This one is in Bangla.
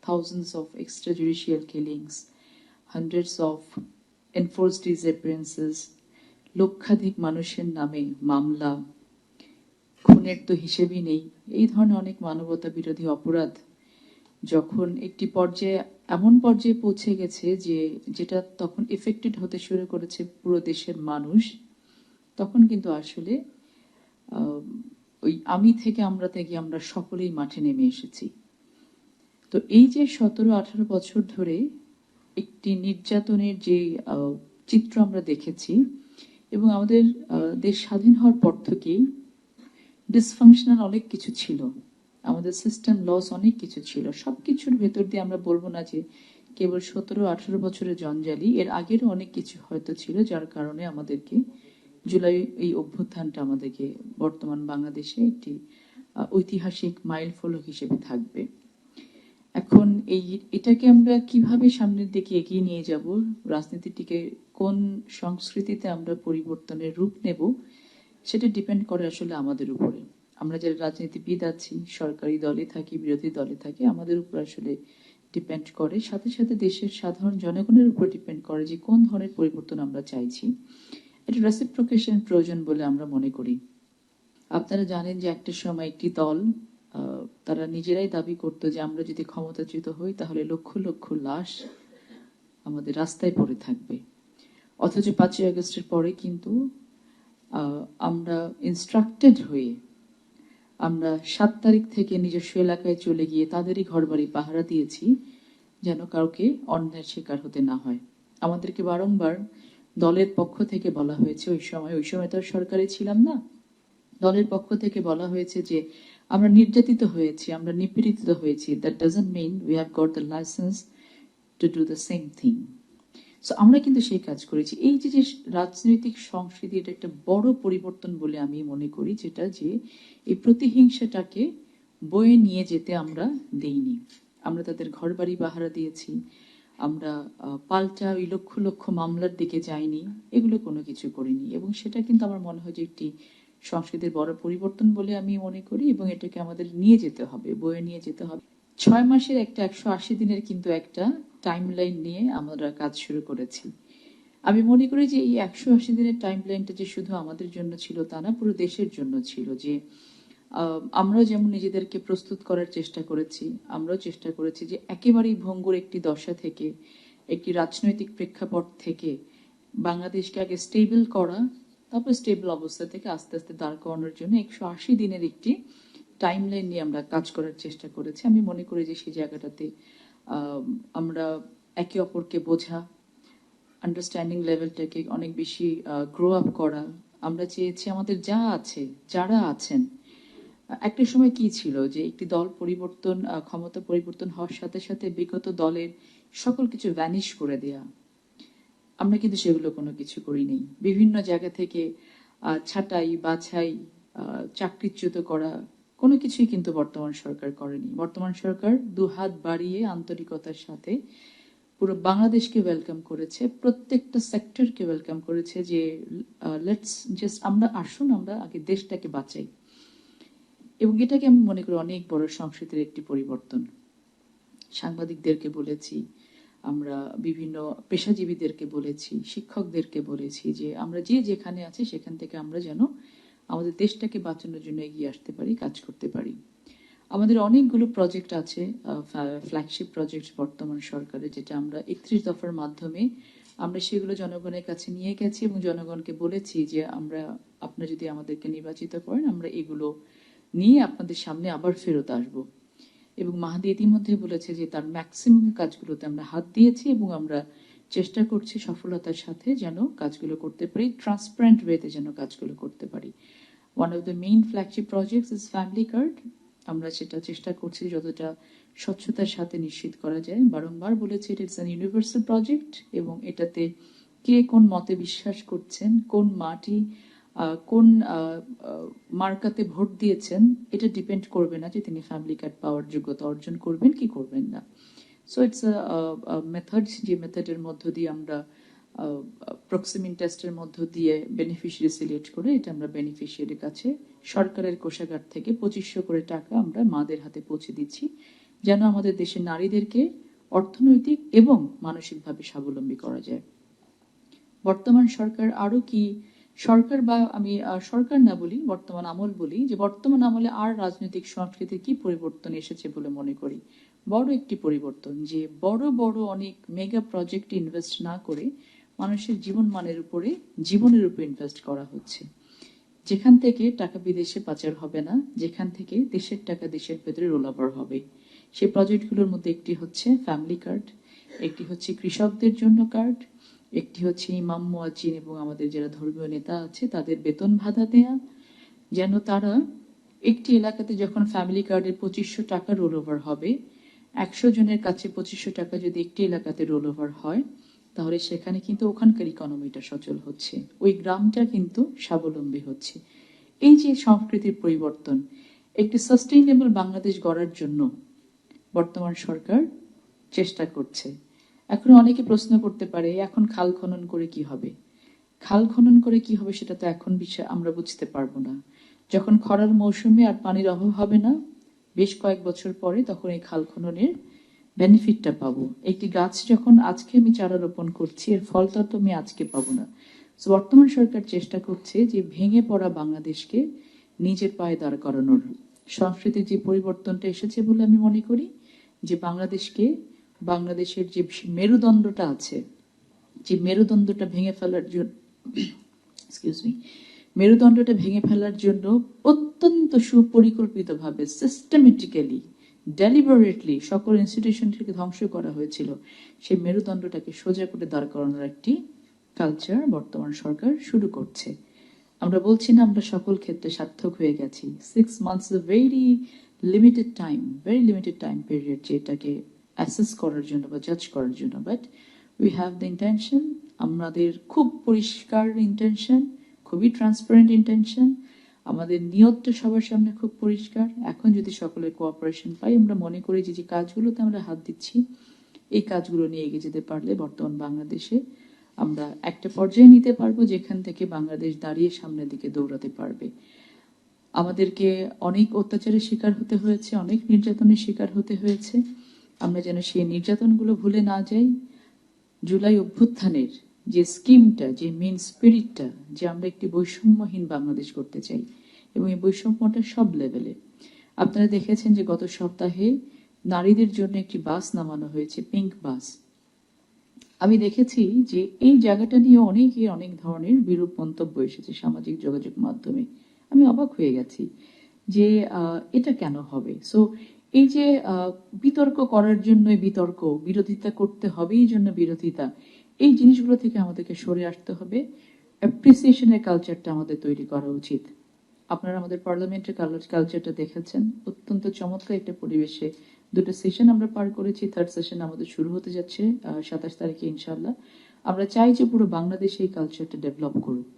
thousands of extrajudicial killings, hundreds of enforced disappearances, লক্ষাধিক মানুষের নামে মামলা, খুনের তো হিসেবই নেই। এই ধরনের অনেক মানবতা বিরোধী অপরাধ যখন একটি পর্যায়ে এমন পর্যায়ে পৌঁছে গেছে যে যেটা তখন এফেক্টেড হতে শুরু করেছে পুরো দেশের মানুষ, তখন কিন্তু আসলে ওই আমি থেকে আমরা থেকে আমরা সকলেই মাঠে নেমে এসেছি। তো এই যে 17-18 বছর ধরে একটি নির্যাতনের যে চিত্র আমরা দেখেছি, এবং আমাদের দেশ স্বাধীন হওয়ার পর থেকেই ডিসফাংশনাল অনেক কিছু ছিল, আমাদের সিস্টেম লস অনেক কিছু ছিল। সবকিছুর ভেতর দিয়ে আমরা বলবো না যে কেবল 17-18 বছরের জঞ্জালি, এর আগেরও অনেক কিছু হয়তো ছিল যার কারণে আমাদেরকে জুলাই এই অভ্যুত্থানটা আমাদেরকে বর্তমান বাংলাদেশে একটি ঐতিহাসিক মাইল ফলক হিসেবে থাকবে। এখন এটাকে আমরা কিভাবে সামনের দিকে এগিয়ে নিয়ে যাব, রাজনীতিটিকে কোন সংস্কৃতিতে আমরা পরিবর্তনের রূপ নেব, সেটা ডিপেন্ড করে আসলে আমাদের উপরে। আমরা যারা রাজনীতিবিদ আছি, সরকারি দলে থাকি, বিরোধী দলে থাকি, আমাদের উপর আসলে ডিপেন্ড করে, সাথে সাথে দেশের সাধারণ জনগণের উপর ডিপেন্ড করে যে কোন ধরনের পরিবর্তন আমরা চাইছি। এটা রেসিপ্রোকেশন প্রয়োজন বলে আমরা মনে করি। আপনারা জানেন যে একটা সময় একটি দল তারা নিজেরাই দাবি করতো যে আমরা যদি ক্ষমতাচ্যুত হই তাহলে লক্ষ লক্ষ লাশ আমাদের রাস্তায় পড়ে থাকবে। অথচ 5ই আগস্টের পরে কিন্তু আমরা ইনস্ট্রাক্টেড হয়ে আমরা 7 তারিখ থেকে নিজস্ব এলাকায় চলে গিয়ে তাদেরই ঘরবাড়ি পাহারা দিয়েছি যেন কাউকে অন্যায়ের শিকার হতে না হয়। আমাদেরকে বারংবার দলের পক্ষ থেকে বলা হয়েছে, ওই সময় তো সরকারে ছিলাম না, দলের পক্ষ থেকে বলা হয়েছে যে আমরা নির্যাতিত হয়েছি, আমরা নিপীড়িত হয়েছি, that doesn't mean we have got the licence to do the same thing. So আমরা কিন্তু সেই কাজ করেছি। এই যে রাজনৈতিক সংস্কৃতি, এটা একটা বড় পরিবর্তন বলে আমি মনে করি, যেটা যে এই প্রতিহিংসাটাকে বয়ে নিয়ে যেতে আমরা দেইনি। আমরা তাদের ঘর বাড়ি পাহারা দিয়েছি, আমরা পাল্টা ওই লক্ষ লক্ষ মামলার দিকে যাইনি, এগুলো কোনো কিছু করিনি। এবং সেটা কিন্তু আমার মনে হয় যে একটি সংস্কৃতির বড় পরিবর্তন বলে আমি মনে করি, এবং এটাকে আমাদের নিয়ে যেতে হবে, বয়ে নিয়ে যেতে হবে। 6 মাসের একটা 180 দিনের কিন্তু একটা টাইমলাইন নিয়ে আমরা কাজ শুরু করেছি। আমি মনে করি যে এই 180 দিনের টাইমলাইনটা যে শুধু আমাদের জন্য ছিল তা না, পুরো দেশের জন্য ছিল। যে আমরাও যেমন নিজেদেরকে প্রস্তুত করার চেষ্টা করেছি, আমরাও চেষ্টা করেছি যে একেবারেই ভঙ্গুর একটি দশা থেকে, একটি রাজনৈতিক প্রেক্ষাপট থেকে বাংলাদেশকে আগে স্টেবল করা, তারপর স্টেবল অবস্থা থেকে আস্তে আস্তে দাঁড় করানোর জন্য 180 দিনের একটি টাইমলাইন নিয়ে আমরা কাজ করার চেষ্টা করেছি। আমি মনে করি যে সেই জায়গাটাতে আমরা একে অপরকে বোঝা, আন্ডারস্ট্যান্ডিং লেভেলটাকে অনেক বেশি গ্রো আপ করা। আমরা চেয়েছি আমাদের যা আছে, যারা আছেন, একটা সময় কি ছিল যে একটি দল পরিবর্তন, ক্ষমতা পরিবর্তন হওয়ার সাথে সাথে বিগত দলের সকল কিছু ভ্যানিশ করে দেয়া। আমরা কিন্তু সেগুলো কোনো কিছু করিনি। বিভিন্ন জায়গা থেকে ছাঁটাই বাছাই, চাকরিচ্যুত করা, কোনো কিছুই কিন্তু বর্তমান সরকার করেনি। বর্তমান সরকার দুহাত বাড়িয়ে আন্তরিকতার সাথে পুরো বাংলাদেশকে ওয়েলকাম করেছে, প্রত্যেকটা সেক্টরকে ওয়েলকাম করেছে যে লেটস জাস্ট আমরা আসুন, আমরা আগে দেশটাকে বাঁচাই। এবং এটাকে আমি মনে করি অনেক বড় সংস্কৃতির একটি পরিবর্তন। সাংবাদিকদেরকে বলেছি, আমরা বিভিন্ন পেশাজীবীদেরকে বলেছি, শিক্ষকদেরকে বলেছি যে আমরা যে যেখানে আছি সেখান থেকে আমরা যেন আমাদের দেশটাকে বাঁচানোর জন্য এগিয়ে আসতে পারি, কাজ করতে পারি। আমাদের অনেকগুলো প্রজেক্ট আছে, ফ্ল্যাগশিপ প্রজেক্ট বর্তমান সরকারের, যেটা আমরা 31 দফার মাধ্যমে আমরা সেগুলো জনগণের কাছে নিয়ে গেছি এবং জনগণকে বলেছি যে আপনারা যদি আমাদেরকে নির্বাচিত করেন আমরা এগুলো নিয়ে আপনাদের সামনে আবার ফেরত আসবো। এবং মাহাদি ইতিমধ্যে বলেছে যে তার ম্যাক্সিমাম কাজগুলোতে আমরা হাত দিয়েছি এবং আমরা চেষ্টা করছি সফলতার সাথে যেন কাজগুলো করতে পারি, ট্রান্সপারেন্ট ওয়েতে যেন কাজগুলো করতে পারি। One of the main flagship projects is family card. আমরা সেটা চেষ্টা করছি যতটা স্বচ্ছতার সাথে নিশ্চিত করা যায়। বারংবার বলেছি it is an universal project, এবং এটাতে কে কোন মতে বিশ্বাস করছেন, কোন মাটি কোন মার্কাতে ভোট দিয়েছেন, এটা ডিপেন্ড করবে না যে তিনি ফ্যামিলি কার্ড পাওয়ার যোগ্যতা অর্জন করবেন কি করবেন না। সো ইটস মেথড, যে মেথডের মধ্য দিয়ে আমরা প্রক্সিমিন টেস্টের মধ্য দিয়ে বেনিফিশিয়ারি সিলেক্ট করে এটা আমরা বেনিফিশিয়ারির কাছে সরকারের কোষাগার থেকে 2500 করে টাকা আমরা মাদের হাতে পৌঁছে দিচ্ছি, যেন আমাদের দেশের নারীদেরকে অর্থনৈতিক এবং মানসিকভাবে স্বাবলম্বী করা যায়। বর্তমান সরকার আরো কি সরকার বা আমি সরকার না বলি, বর্তমান আমল বলি, যে বর্তমান আমলে আর রাজনৈতিক সংস্কৃতির কি পরিবর্তন এসেছে বলে মনে করি? বড় একটি পরিবর্তন, যে বড় বড় অনেক মেগা প্রজেক্ট ইনভেস্ট না করে মানুষের জীবনের উপরে ইনভেস্ট করা হচ্ছে, যেখান থেকে টাকা বিদেশে পাচার হবে না, যেখান থেকে দেশের টাকা দেশের ভেতরে রোল ওভার হবে। সেই প্রজেক্টগুলোর মধ্যে একটি হচ্ছে ফ্যামিলি কার্ড, একটি হচ্ছে কৃষকদের জন্য কার্ড, একটি হচ্ছে ইমাম মুয়াজ্জিন এবং আমাদের যারা ধর্মীয় নেতা আছে তাদের বেতন ভাতা দেয়া, যেন তারা একটি এলাকাতে যখন ফ্যামিলি কার্ডের 2500 টাকা রোল ওভার হবে, 100 জনের কাছে 2500 টাকা যদি একটি এলাকাতে রোল ওভার হয়, তাহলে সেখানে কিন্তু ওখানকার ইকোনমিটা সচল হচ্ছে, ওই গ্রামটা কিন্তু স্বাবলম্বী হচ্ছে। এই যে সংস্কৃতির পরিবর্তন, একটি সাস্টেইনেবল বাংলাদেশ গড়ার জন্য বর্তমান সরকার চেষ্টা করছে। এখন অনেকে প্রশ্ন করতে পারে, এখন খাল খনন করে কি হবে? খাল খনন করে কি হবে সেটা তো এখন বিষয় আমরা বুঝতে পারবো না। যখন খরার মৌসুমে আর পানির অভাব হবে না, বেশ কয়েক বছর পরে, তখন এই খাল খননের বেনিফিটটা পাবো। একটি গাছ যখন আজকে আমি চারা রোপণ করছি, এর ফলটা তো আমি আজকে পাবো না। বর্তমান সরকার চেষ্টা করছে যে ভেঙে পড়া বাংলাদেশকে নিজের পায়ে দাঁড় করানোর। সংস্কৃতির যে পরিবর্তনটা এসেছে বলে আমি মনে করি, যে বাংলাদেশের যে মেরুদণ্ডটা আছে, যে মেরুদণ্ডটা ভেঙে ফেলার জন্য মেরুদণ্ডটা ভেঙে ফেলার জন্য অত্যন্ত সুপরিকল্পিতভাবে, সিস্টেমেটিক্যালি, ডেলিবারেটলি সকল ইনস্টিটিউশনকে ধ্বংস করা হয়েছিল, সেই মেরুদণ্ডটাকে সোজা করে দাঁড় করানোর একটি কালচার বর্তমান সরকার শুরু করছে। আমরা বলছি না আমরা সকল ক্ষেত্রে সার্থক হয়ে গেছি। 6 months very limited time period যেটাকে অ্যাসেস করার জন্য বা জাজ করার জন্য, but we have the intention, আমাদের খুব পরিষ্কার ইন্টেনশন, খুবই ট্রান্সপারেন্ট ইন্টেনশন, আমাদের নিয়তটা সবার সামনে খুব পরিষ্কার। এখন যদি সকলের কোঅপারেশন পাই, আমরা মনে করি যে কাজগুলোতে আমরা হাত দিচ্ছি, এই কাজগুলো নিয়ে এগিয়ে যেতে পারলে বর্তমান বাংলাদেশে আমরা একটা পর্যায়ে নিতে পারবো যেখান থেকে বাংলাদেশ দাঁড়িয়ে সামনের দিকে দৌড়াতে পারবে। আমাদেরকে অনেক অত্যাচারের শিকার হতে হয়েছে, অনেক নির্যাতনের শিকার হতে হয়েছে, আমরা যেন সেই নির্যাতনগুলো ভুলে না যাই। জুলাই অভ্যুত্থানের যে স্কিমটা, যে মেন স্পিরিটটা, যে আমরা একটি বৈষম্যহীন বাংলাদেশ করতে চাই, এবং এই বৈষম্যটা সব লেভেলে। আপনারা দেখেছেন যে গত সপ্তাহে নারীদের জন্য একটি বাস নামানো হয়েছে, পিঙ্ক বাস। আমি দেখেছি যে এই জায়গাটা নিয়ে অনেক ধরনের বিরূপ মন্তব্য এসেছে সামাজিক যোগাযোগ মাধ্যমে। আমি অবাক হয়ে গেছি যে এটা কেন হবে। সো এই যে বিতর্ক করার জন্য বিতর্ক, বিরোধিতা করতে হবে এই জন্য বিরোধিতা, এই জিনিসগুলো থেকে আমাদেরকে সরে আসতে হবে। অ্যাপ্রিসিয়েশনের কালচারটা আমাদের তৈরি করা উচিত। আপনারা আমাদের পার্লামেন্টের কালচারটা দেখেছেন, অত্যন্ত চমৎকার একটা পরিবেশে 2টা সেশন আমরা পার করেছি। 3rd সেশন আমাদের শুরু হতে যাচ্ছে 27 তারিখে ইনশাআল্লাহ। আমরা চাই যে পুরো বাংলাদেশে এই কালচারটা ডেভেলপ করুক।